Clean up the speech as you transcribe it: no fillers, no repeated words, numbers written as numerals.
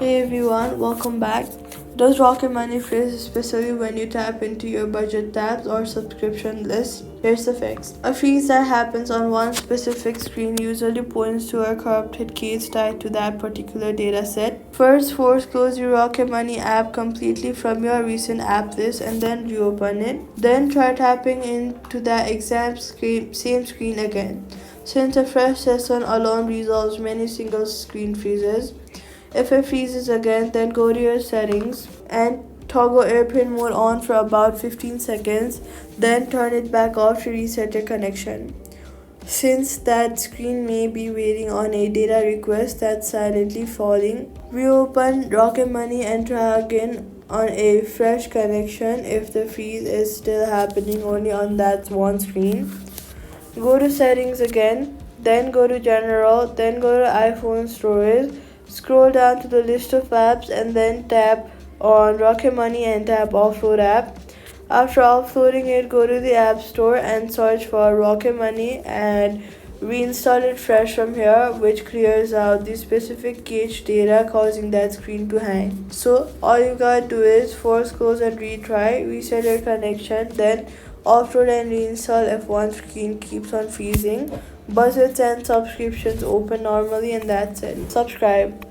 Hey everyone, welcome back. Does Rocket Money freeze especially when you tap into your budget tabs or subscription list? Here's the fix. A freeze that happens on one specific screen usually points to a corrupted keys tied to that particular data set. First, force close your Rocket Money app completely from your recent app list and then reopen it. Then try tapping into that same screen again, since a fresh session alone resolves many single screen freezes. If it freezes again, then go to your settings and toggle airplane mode on for about 15 seconds, then turn it back off to reset your connection. Since that screen may be waiting on a data request that's silently falling, reopen Rocket Money and try again on a fresh connection if the freeze is still happening only on that one screen. Go to settings again, then go to general, then go to iPhone storage. Scroll down to the list of apps and then tap on Rocket Money and tap Offload app. After offloading it, go to the App Store and search for Rocket Money and reinstall it fresh from here, which clears out the specific cache data causing that screen to hang. So all you gotta do is force close and retry, reset your connection, then offload and reinstall if one screen keeps on freezing. Budgets and subscriptions open normally, and that's it. Subscribe.